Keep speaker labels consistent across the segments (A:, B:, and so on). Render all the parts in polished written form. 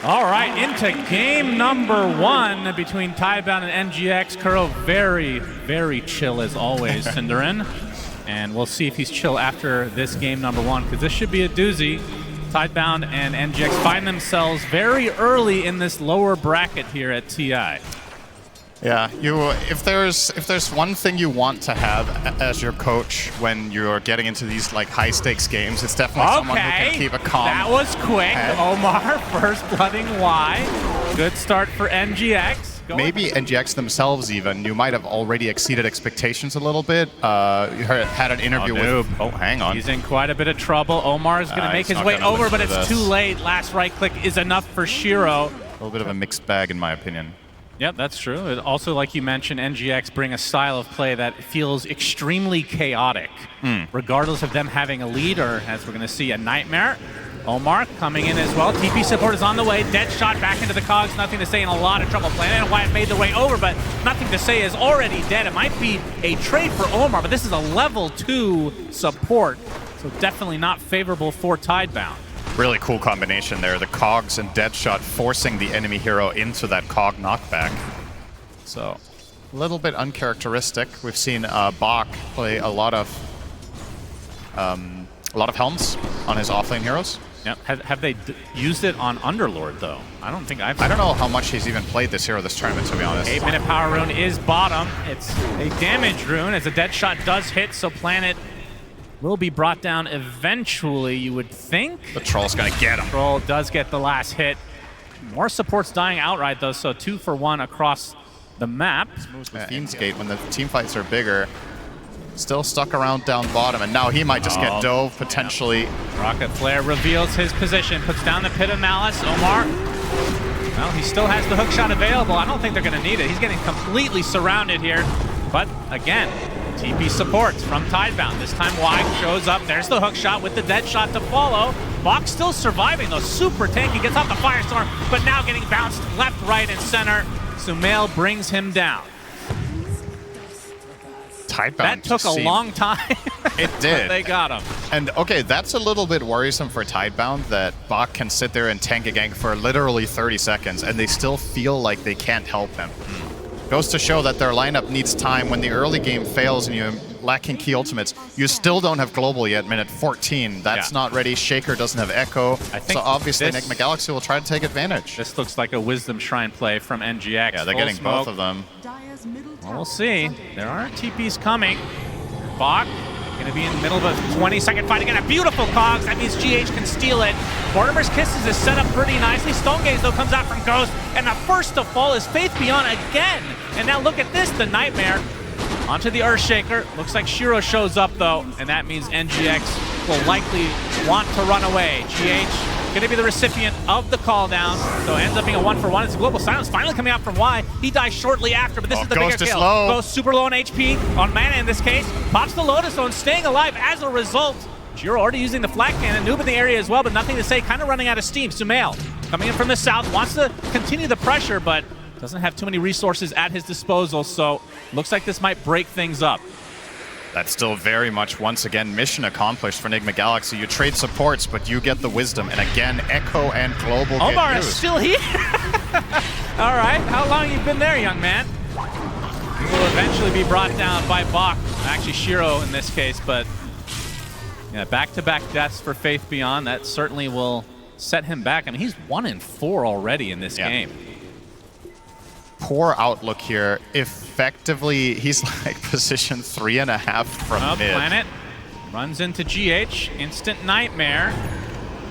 A: All right, into game number 1 between Tidebound and NGX. Kuro very, very chill as always, SyndereN. And we'll see if he's chill after this game number 1, because this should be a doozy. Tidebound and NGX find themselves very early in this lower bracket here at TI.
B: Yeah, if there's one thing you want to have as your coach when you're getting into these like high stakes games, it's definitely someone who can keep a calm.
A: That was quick.
B: head.
A: Omar first blooding Y. Good start for NGX.
B: Maybe NGX themselves even. You might have already exceeded expectations a little bit. You had an interview with... Oh, hang on.
A: He's in quite a bit of trouble. Omar is going to make his way over, but it's too late. Last right click is enough for Shiro.
B: A little bit of a mixed bag in my opinion.
A: Yep, that's true. Also, like you mentioned, NGX bring a style of play that feels extremely chaotic, regardless of them having a lead or, as we're going to see, a nightmare. Omar coming in as well. TP support is on the way. Dead shot back into the cogs. Nothing to say, in a lot of trouble playing. I don't know why it made their way over, but nothing to say is already dead. It might be a trade for Omar, but this is a level 2 support, so definitely not favorable for Tidebound.
B: Really cool combination there. The cogs and Deadshot forcing the enemy hero into that cog knockback. So, a little bit uncharacteristic. We've seen Bach play a lot of helms on his offlane heroes.
A: Yep. Have they used it on Underlord though? I don't think I've.
B: I don't know how much he's even played this hero this tournament, to be honest.
A: 8-minute power rune is bottom. It's a damage rune as a Deadshot does hit, so Planet will be brought down eventually, you would think.
B: The Troll's gonna get him.
A: Troll does get the last hit. More supports dying outright though, so 2 for 1 across the map.
B: Moves with Fiend's Gate when the team fights are bigger. Still stuck around down bottom, and now he might just get dove, potentially.
A: Rocket Flare reveals his position, puts down the Pit of Malice. Omar, well, he still has the hookshot available. I don't think they're gonna need it. He's getting completely surrounded here. But again, TP supports from Tidebound. This time Y shows up. There's the hook shot with the dead shot to follow. Bach still surviving though. Super tanky, gets off the Firestorm, but now getting bounced left, right, and center. Sumail brings him down.
B: Tidebound
A: that took a long time.
B: It did.
A: But they got him.
B: And okay, that's a little bit worrisome for Tidebound that Bach can sit there and tank a gank for literally 30 seconds and they still feel like they can't help him. Goes to show that their lineup needs time. When the early game fails and you're lacking key ultimates, you still don't have global yet, minute 14. That's not ready. Shaker doesn't have Echo. So obviously NIGMA Galaxy will try to take advantage.
A: This looks like a Wisdom Shrine play from NGX.
B: Yeah, they're getting both of them.
A: Well, we'll see. There are TPs coming. Bach going to be in the middle of a 20-second fight again. A beautiful cogs. That means GH can steal it. Mortimer's Kisses is set up pretty nicely. Stone Gaze, though, comes out from Ghost. And the first to fall is Faith Beyond again. And now look at this, the Nightmare. Onto the Earthshaker. Looks like Shiro shows up, though. And that means NGX will likely want to run away. GH going to be the recipient of the call down. So it ends up being a 1-for-1. It's a Global Silence finally coming out from Y. He dies shortly after, but this is the bigger kill. Ghost super low on HP, on mana in this case. Pops the Lotus Zone, staying alive as a result. Shiro already using the Flak Cannon. Noob in the area as well, but nothing to say. Kind of running out of steam. Sumail coming in from the south, wants to continue the pressure, but doesn't have too many resources at his disposal, so looks like this might break things up.
B: That's still very much, once again, mission accomplished for NIGMA Galaxy. You trade supports, but you get the wisdom. And again, Echo and Global
A: Omar
B: get
A: is
B: used.
A: still here. All right, how long you been there, young man? He will eventually be brought down by Bach. Actually, Shiro in this case, but yeah, back-to-back deaths for Faith Beyond. That certainly will set him back. I mean, he's 1-4 already in this game.
B: Poor outlook here. Effectively, he's like position 3.5 from mid.
A: Planet runs into GH. Instant Nightmare.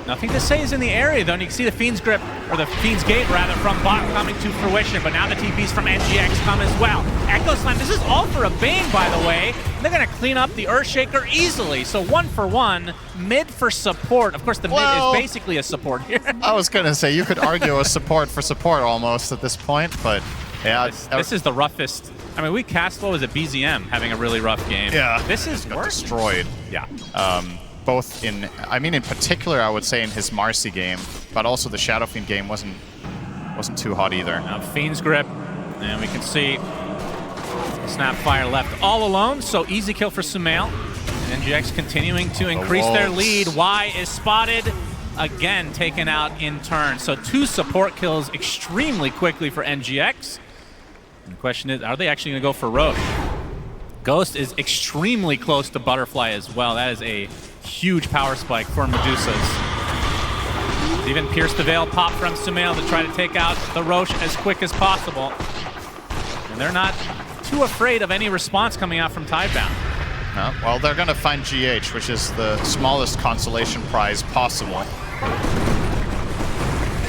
A: Nothing to say is in the area, though, and you can see the Fiend's Grip, or the Fiend's Gate, rather, from Bach coming to fruition, but now the TPs from NGX come as well. Echo Slam, this is all for a Bane, by the way. And they're going to clean up the Earthshaker easily, so 1-for-1, mid for support. Of course, the mid is basically a support here.
B: I was going to say, you could argue a support for support almost at this point, but yeah.
A: This is the roughest. I mean, we cast, what was it, BZM, having a really rough game.
B: Yeah.
A: This is
B: destroyed.
A: Yeah.
B: Both in, I mean, in particular, I would say in his Marcy game, but also the Shadow Fiend game wasn't too hot either.
A: Now Fiend's Grip, and we can see Snapfire left all alone, so easy kill for Sumail. And NGX continuing to increase their lead. Y is spotted. again taken out in turn. So 2 support kills extremely quickly for NGX. And the question is, are they actually going to go for Roche? Ghost is extremely close to Butterfly as well. That is a huge power spike for Medusas. Even pierced the veil pop from Sumail to try to take out the Roche as quick as possible. And they're not too afraid of any response coming out from Tidebound.
B: Well, they're going to find GH, which is the smallest consolation prize possible.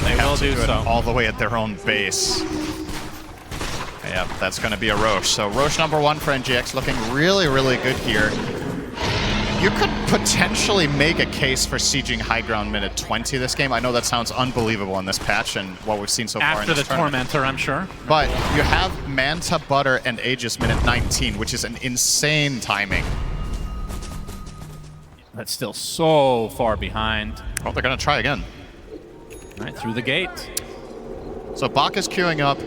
A: They will do so.
B: All the way at their own base. Yeah, that's going to be a Roche. So Roche #1 for NGX looking really, really good here. You could potentially make a case for sieging high ground minute 20 this game. I know that sounds unbelievable in this patch and what we've seen so far in this tournament.
A: After the Tormentor, I'm sure.
B: But you have Manta, Butter, and Aegis minute 19, which is an insane timing.
A: That's still so far behind.
B: Well, they're going to try again.
A: All right, through the gate.
B: So Bach is queuing up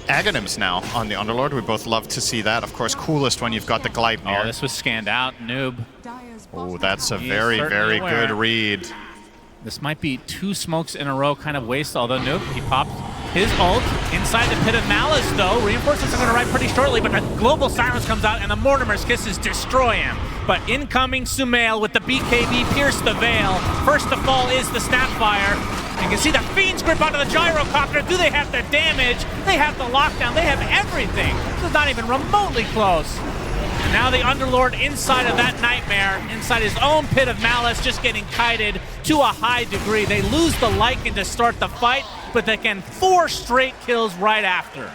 B: Aghanims now on the Underlord. We both love to see that. Of course, coolest when you've got the Gleipnir.
A: Oh, this was scanned out. Noob.
B: Oh, that's a very, very good read.
A: This might be 2 smokes in a row kind of waste, although Noob, he popped his ult inside the Pit of Malice, though. Reinforcements are going to arrive pretty shortly, but the Global Silence comes out and the Mortimer's Kisses destroy him. But incoming Sumail with the BKB pierce the veil. First to fall is the Snapfire. You can see the Fiend's grip onto the Gyrocopter. Do they have the damage? They have the lockdown. They have everything. This is not even remotely close. And now the Underlord inside of that Nightmare, inside his own Pit of Malice, just getting kited to a high degree. They lose the Lycan to start the fight, but they can 4 straight kills right after.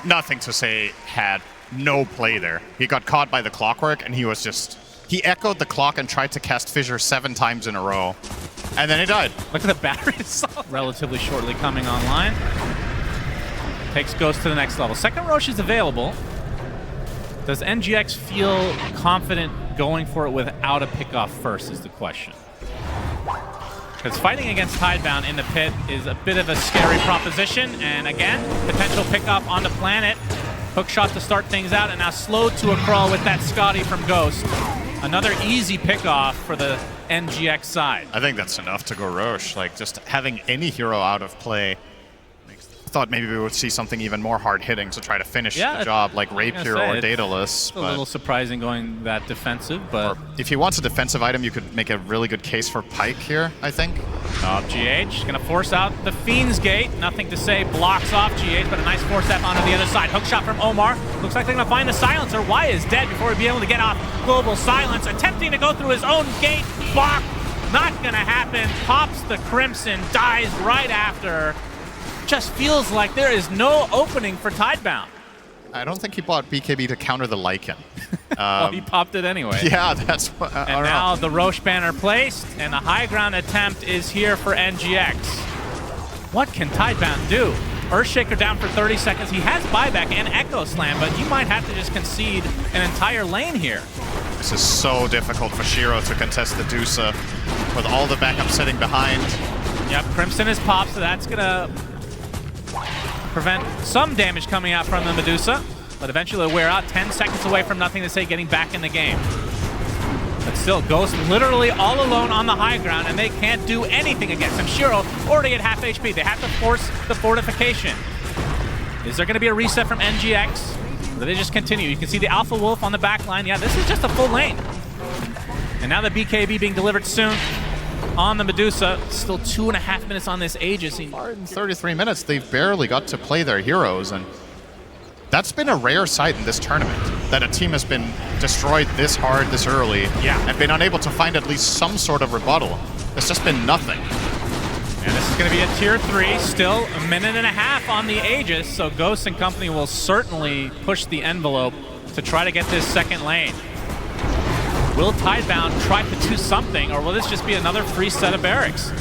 B: Nothing to say had no play there. He got caught by the clockwork and he was just... He echoed the clock and tried to cast Fissure 7 times in a row. And then he died.
A: Look at the battery assault. Relatively shortly coming online. Takes Ghost to the next level. Second Roche is available. Does NGX feel confident going for it without a pickoff first is the question. Because fighting against Tidebound in the pit is a bit of a scary proposition. And again, potential pickoff on the planet. Hook shot to start things out, and now slowed to a crawl with that Scotty from Ghost. Another easy pickoff for the NGX side.
B: I think that's enough to go Roche. Like, just having any hero out of play. Thought maybe we would see something even more hard-hitting to try to finish the job, like Rapier or Daedalus.
A: It's a little surprising going that defensive, but...
B: if he wants a defensive item, you could make a really good case for Pike here, I think.
A: GH gonna force out the Fiend's Gate. Nothing to say, blocks off GH, but a nice force F onto the other side. Hook shot from Omar. Looks like they're gonna find the Silencer. Y is dead before he'd be able to get off Global Silence. Attempting to go through his own gate. Block. Not gonna happen. Pops the Crimson. Dies right after. Just feels like there is no opening for Tidebound.
B: I don't think he bought BKB to counter the Lycan.
A: Well, he popped it anyway.
B: Yeah, that's what...
A: and now the Roche banner placed, and the high ground attempt is here for NGX. What can Tidebound do? Earthshaker down for 30 seconds. He has buyback and Echo Slam, but you might have to just concede an entire lane here.
B: This is so difficult for Shiro to contest the Dusa with all the backup sitting behind.
A: Yep, Crimson is popped, so that's gonna prevent some damage coming out from the Medusa, but eventually it'll wear out. 10 seconds away from nothing to say getting back in the game. But still, Ghost literally all alone on the high ground, and they can't do anything against him. Shiro already at half HP. They have to force the fortification. Is there going to be a reset from NGX? Or do they just continue? You can see the Alpha Wolf on the back line. Yeah, this is just a full lane. And now the BKB being delivered soon on the Medusa. Still 2.5 minutes on this Aegis.
B: In 33 minutes, they've barely got to play their heroes, and that's been a rare sight in this tournament, that a team has been destroyed this hard, this early, and been unable to find at least some sort of rebuttal. It's just been nothing.
A: And this is going to be a tier 3, still 1.5 minutes on the Aegis, so Ghost and company will certainly push the envelope to try to get this second lane. Will Tidebound try to do something, or will this just be another free set of barracks?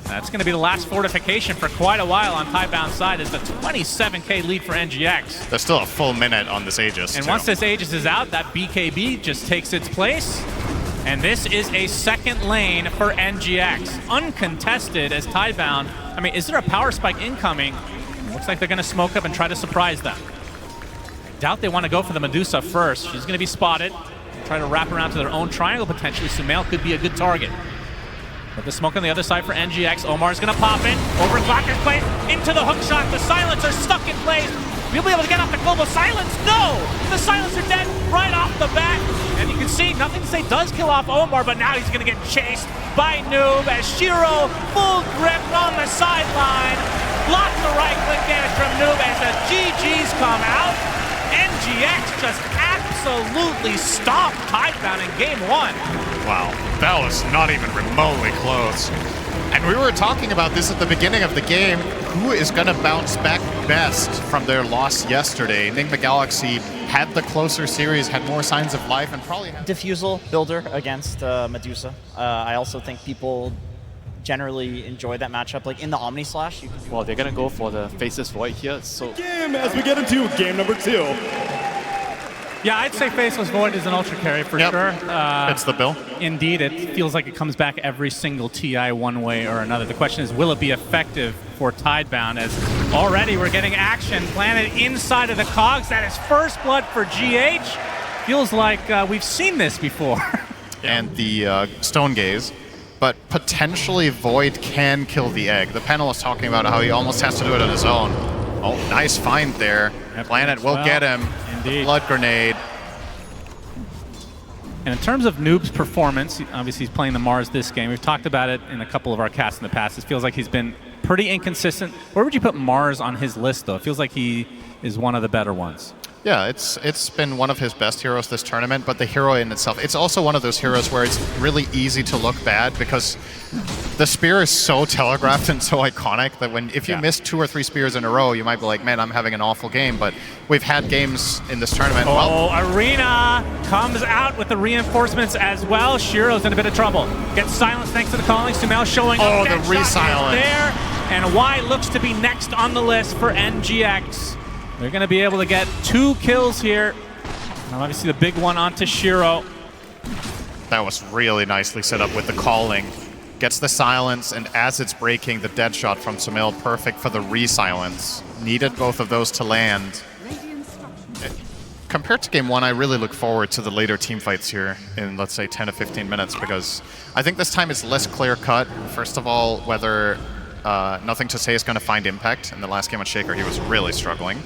A: That's going to be the last fortification for quite a while on Tidebound's side. It's the 27k lead for NGX.
B: There's still a full minute on this Aegis,
A: and once this Aegis is out, that BKB just takes its place. And this is a second lane for NGX. Uncontested as Tidebound. I mean, is there a power spike incoming? Looks like they're going to smoke up and try to surprise them. Doubt they want to go for the Medusa first. She's going to be spotted. Try to wrap around to their own triangle potentially. Sumail could be a good target. But the smoke on the other side for NGX. Omar's gonna pop in, over Glocker's place, into the hook shot. The silencer stuck in place. We'll be able to get off the global silence. No! The silencer dead right off the bat. And you can see, nothing to say does kill off Omar, but now he's gonna get chased by Noob as Shiro full grip on the sideline. Lots of right click damage from Noob as the GGs come out. NGX just absolutely stomped Tidebound in game 1.
B: Wow, that was not even remotely close. And we were talking about this at the beginning of the game. Who is going to bounce back best from their loss yesterday? NIGMA Galaxy had the closer series, had more signs of life, and probably had...
C: Diffusal builder against Medusa. I also think people generally enjoy that matchup. Like in the Omni Slash, you can...
D: Well, they're going to go for the Faceless Void here, so...
E: Game as we get into game number 2.
A: Yeah, I'd say Faceless Void is an ultra carry for sure.
B: It's the bill.
A: Indeed, it feels like it comes back every single TI one way or another. The question is, will it be effective for Tidebound, as already we're getting action planted inside of the cogs. That is first blood for GH. Feels like we've seen this before.
B: And the Stone Gaze. But potentially Void can kill the egg. The panel is talking about how he almost has to do it on his own. Oh, nice find there. Planet will get him.
A: Indeed.
B: Blood grenade.
A: And in terms of Noob's performance, obviously he's playing the Mars this game. We've talked about it in a couple of our casts in the past. It feels like he's been pretty inconsistent. Where would you put Mars on his list, though? It feels like he is one of the better ones.
B: Yeah, it's been one of his best heroes this tournament, but the hero in itself, it's also one of those heroes where it's really easy to look bad because the spear is so telegraphed and so iconic that if you miss 2 or 3 spears in a row, you might be like, man, I'm having an awful game. But we've had games in this tournament.
A: Oh, Arena comes out with the reinforcements as well. Shiro's in a bit of trouble. Gets silenced thanks to the calling. Sumail showing up.
B: Oh, the re-silence
A: there. And Y looks to be next on the list for NGX. They're going to be able to get 2 kills here. And obviously the big one onto Shiro.
B: That was really nicely set up with the calling. Gets the silence, and as it's breaking, the dead shot from Sumail, perfect for the re-silence. Needed both of those to land. Compared to game 1, I really look forward to the later team fights here in, let's say, 10 to 15 minutes, because I think this time it's less clear-cut. First of all, whether Nothing to Say is going to find impact. In the last game on Shaker, he was really struggling.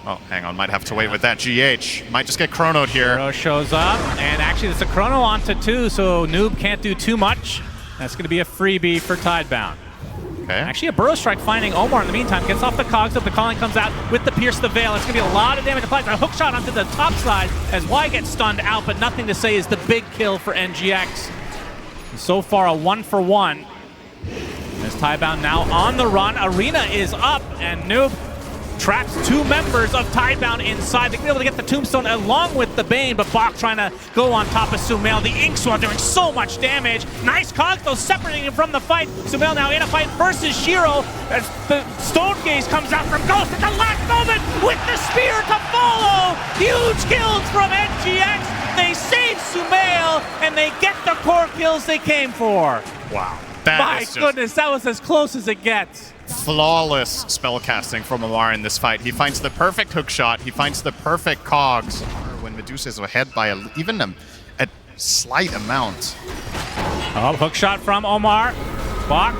B: Oh, hang on, might have to wait with that. GH might just get chronoed here.
A: Shiro shows up, and actually it's a chrono onto 2, so Noob can't do too much. That's going to be a freebie for Tidebound.
B: Okay.
A: Actually, a Burrow Strike finding Omar in the meantime. Gets off the cogs up. The calling comes out with the Pierce the Veil. It's going to be a lot of damage applied. A hook shot onto the top side as Y gets stunned out, but Nothing to Say is the big kill for NGX. So far, a 1-for-1. As Tidebound now on the run. Arena is up, and Noob traps 2 members of Tidebound inside. They're going to be able to get the Tombstone along with the Bane, but Bach trying to go on top of Sumail. The Inkswell doing so much damage. Nice cogs, though, separating him from the fight. Sumail now in a fight versus Shiro as the Stone Gaze comes out from Ghost at the last moment with the spear to follow. Huge kills from NGX. They save Sumail, and they get the core kills they came for.
B: Wow.
A: My goodness, that was as close as it gets.
B: Flawless spellcasting from Omar in this fight. He finds the perfect hook shot. He finds the perfect cogs. When Medusa is ahead by even a slight amount.
A: Oh, hook shot from Omar. Bach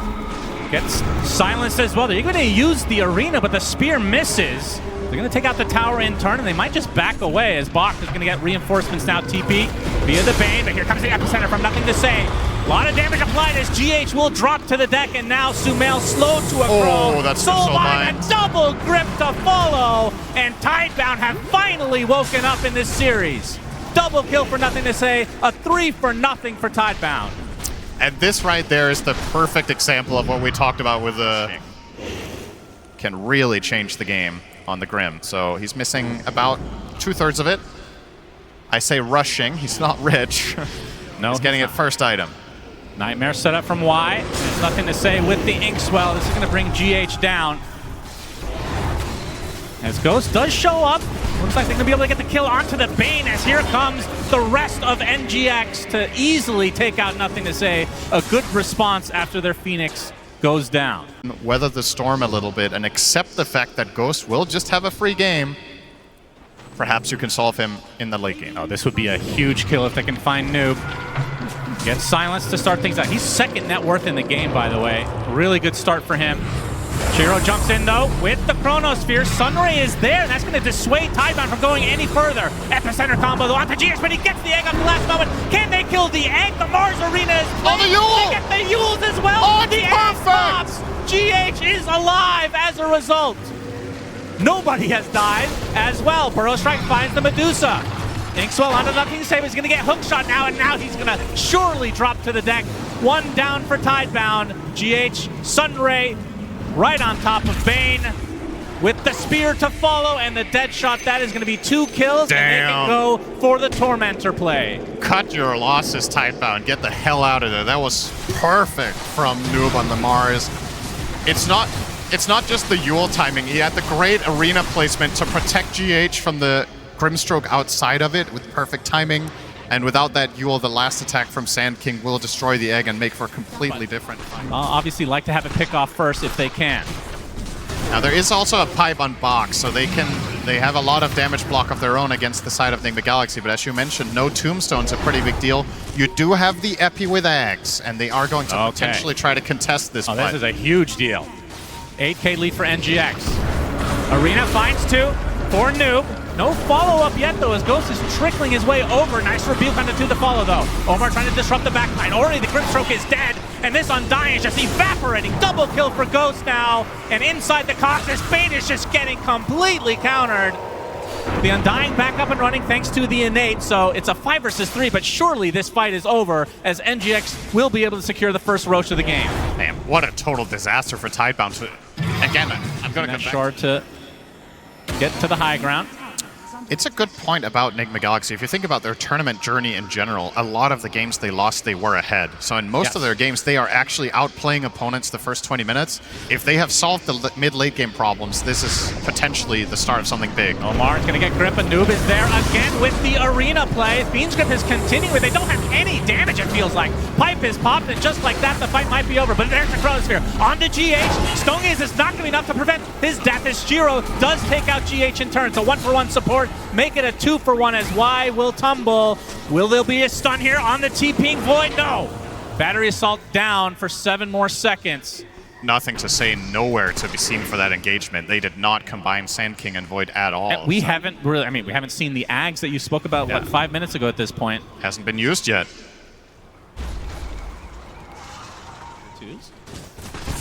A: gets silenced as well. They're going to use the Arena, but the spear misses. They're going to take out the tower in turn, and they might just back away as Bach is going to get reinforcements now. TP via the Bane, but here comes the epicenter from Nothing to Say. A lot of damage applied as GH will drop to the deck, and now Sumail slowed to a crawl.
B: Oh, that's
A: Soulbind, a double grip to follow, and Tidebound have finally woken up in this series. Double kill for Nothing to Say, a 3-for-0 for Tidebound.
B: And this right there is the perfect example of what we talked about with the... Can really change the game on the Grim. So he's missing about 2/3 of it. I say rushing, he's not rich.
A: No,
B: he's getting it first item.
A: Nightmare set up from Y. There's Nothing to Say with the Inkswell. This is going to bring GH down. As Ghost does show up. Looks like they're going to be able to get the kill onto the Bane as here comes the rest of NGX to easily take out Nothing to Say. A good response after their Phoenix goes down.
B: Weather the storm a little bit and accept the fact that Ghost will just have a free game. Perhaps you can solve him in the late game.
A: Oh, this would be a huge kill if they can find Noob. Gets silenced to start things out. He's second net worth in the game, by the way. Really good start for him. Shiro jumps in, though, with the Chronosphere. SyndereN is there, and that's going to dissuade Tidebound from going any further. Epicenter combo, though, onto GH, but he gets the egg at the last moment. Can they kill the egg? The Mars Arena is playing.
B: Oh, the Yule!
A: They get the Yules as well.
B: Oh,
A: the egg stops. GH is alive as a result. Nobody has died as well. Burrow Strike finds the Medusa. Inkswell onto nothing to save. He's going to get hookshot now, and now he's going to surely drop to the deck. One down for Tidebound. GH, SyndereN right on top of Bane with the spear to follow, and the dead shot. That is going to be 2 kills.
B: Damn.
A: And they can go for the Tormentor play.
B: Cut your losses, Tidebound. Get the hell out of there. That was perfect from Noob on the Mars. It's not just the Yule timing. He had the great arena placement to protect GH from the Grimstroke outside of it with perfect timing. And without that Yule, the last attack from Sand King will destroy the egg and make for a completely different fight.
A: Obviously like to have it pick off first if they can.
B: Now there is also a pipe on box, so they have a lot of damage block of their own against the side of NIGMA Galaxy, but as you mentioned, no tombstone's a pretty big deal. You do have the Epi with Ags, and they are going to potentially try to contest this fight.
A: This is a huge deal. 8K lead for NGX. Arena finds 2 for Noob. No follow-up yet, though, as Ghost is trickling his way over. Nice rebuke on the 2 to follow, though. Omar trying to disrupt the backline. Already the Grimstroke is dead, and this Undying is just evaporating. Double kill for Ghost now, and inside the Cosmos, Bane is just getting completely countered. The Undying back up and running thanks to the Innate, so it's a 5 versus 3, but surely this fight is over, as NGX will be able to secure the first Roche of the game.
B: Man, what a total disaster for Tidebound. Again, I'm going to come back.
A: Short to get to the high ground.
B: It's a good point about NIGMA Galaxy. If you think about their tournament journey in general, a lot of the games they lost, they were ahead. So in most of their games, they are actually outplaying opponents the first 20 minutes. If they have solved the mid-late game problems, this is potentially the start of something big.
A: Omar's going to get grip, and Noob is there again with the arena play. Fiend's grip is continuing. They don't have any damage, it feels like. Pipe is popped, and just like that, the fight might be over. But there's the Chronosphere. On to GH. Stonegaze is not going to be enough to prevent his death, as Shiro does take out GH in turn. So 1-for-1 support. Make it a 2-for-1 as Y will tumble. Will there be a stun here on the TPing Void? No. Battery Assault down for 7 more seconds.
B: Nothing to say, nowhere to be seen for that engagement. They did not combine Sand King and Void at all.
A: And we haven't really, I mean, we haven't seen the Ags that you spoke about, what, 5 minutes ago at this point?
B: Hasn't been used yet.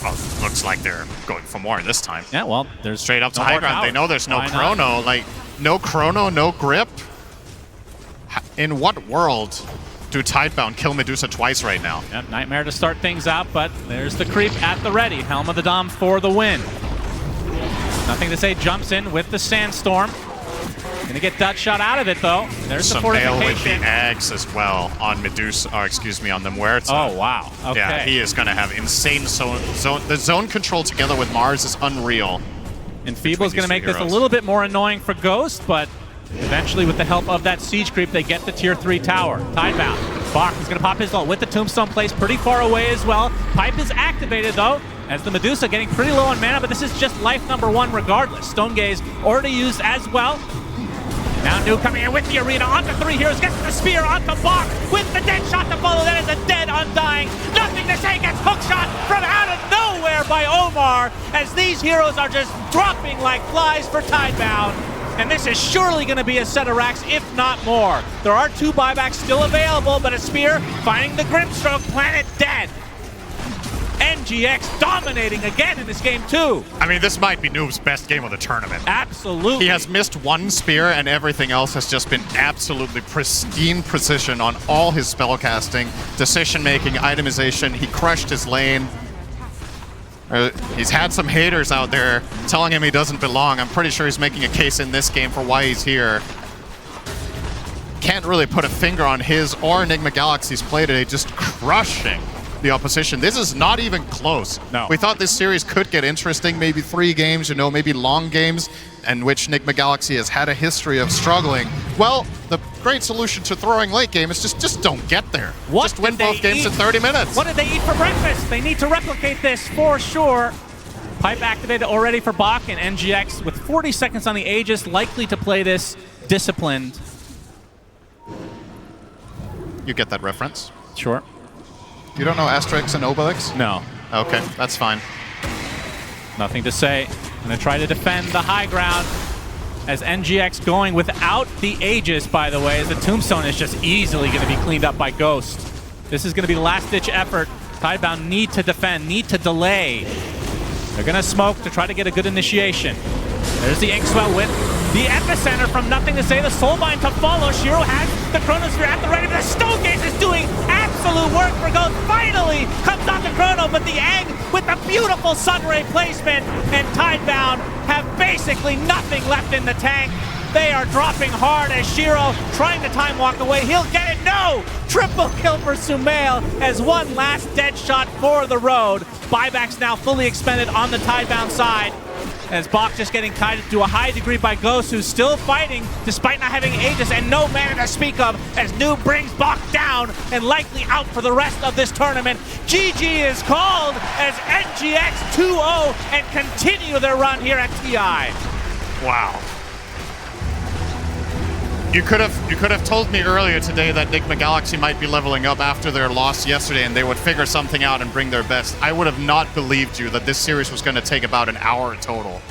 B: Well, looks like they're going for more this time.
A: Yeah, well, there's
B: straight up to
A: no
B: high
A: more
B: ground.
A: towers.
B: They know there's no
A: Why
B: chrono.
A: not?
B: Like, no chrono, no grip. In what world do Tidebound kill Medusa twice right now?
A: Yep, Nightmare to start things out, but there's the creep at the ready. Helm of the Dom for the win. Nothing to say, jumps in with the Sandstorm. Gonna get that shot out of it, though. There's the
B: Some bail with the
A: fortification.
B: Ags as well on Medusa, or excuse me, on the Muerta.
A: Oh, wow. Okay.
B: Yeah, he is gonna have insane zone. The zone control together with Mars is unreal.
A: And Feeble's going to make this a
B: heroes.
A: little bit more annoying for Ghost, but eventually with the help of that Siege Creep, they get the Tier 3 tower. Tidebound. Bach is going to pop his ult with the Tombstone placed pretty far away as well. Pipe is activated, though, as the Medusa getting pretty low on mana, but this is just life number 1 regardless. Stonegaze already used as well. Now Noob coming in with the arena, onto 3 heroes, gets the spear onto Bach with the dead shot to follow. That is a dead Undying. Nothing to say, gets hookshot from out of nowhere by Omar, as these heroes are just dropping like flies for Tidebound. And this is surely going to be a set of racks, if not more. There are 2 buybacks still available, but a spear finding the Grimstroke, planet dead. NGX dominating again in this game too.
B: I mean, this might be Noob's best game of the tournament.
A: Absolutely.
B: He has missed 1 spear, and everything else has just been absolutely pristine precision on all his spellcasting, decision-making, itemization. He crushed his lane. He's had some haters out there telling him he doesn't belong. I'm pretty sure he's making a case in this game for why he's here. Can't really put a finger on his or NIGMA Galaxy's play today, just crushing the opposition. This is not even close.
A: No.
B: We thought this series could get interesting, maybe 3 games, you know, maybe long games, in which NIGMA Galaxy has had a history of struggling. Well, the great solution to throwing late game is just don't get there. Just win both games in 30 minutes.
A: What did they eat for breakfast? They need to replicate this for sure. Pipe activated already for Bach, and NGX with 40 seconds on the Aegis, likely to play this disciplined.
B: You get that reference?
A: Sure.
B: You don't know Asterix and Obelix?
A: No,
B: Okay, that's fine.
A: nothing to say. Gonna try to defend the high ground as NGX going without the Aegis, by the way, as the Tombstone is just easily gonna be cleaned up by Ghost. This is gonna be the last-ditch effort. Tidebound need to defend, need to delay. They're gonna smoke to try to get a good initiation. There's the Inkswell with the epicenter from Nothing to Say, the Soulbind to follow. Shiro has the Chronosphere at the ready, but the Stonegaze is doing absolute work for Ghost. Finally comes off the Chrono, but the Egg with the beautiful Sunray placement, and Tidebound have basically nothing left in the tank. They are dropping hard as Shiro trying to time walk away. He'll get it. No! Triple kill for Sumail as one last dead shot for the road. Buybacks now fully expended on the Tidebound side, as Bach just getting tied to a high degree by Ghost, who's still fighting despite not having Aegis and no mana to speak of, as Noob brings Bach down and likely out for the rest of this tournament. GG is called as NGX 2-0 and continue their run here at TI.
B: Wow. You could have told me earlier today that NIGMA Galaxy might be leveling up after their loss yesterday and they would figure something out and bring their best. I would have not believed you that this series was going to take about an hour total.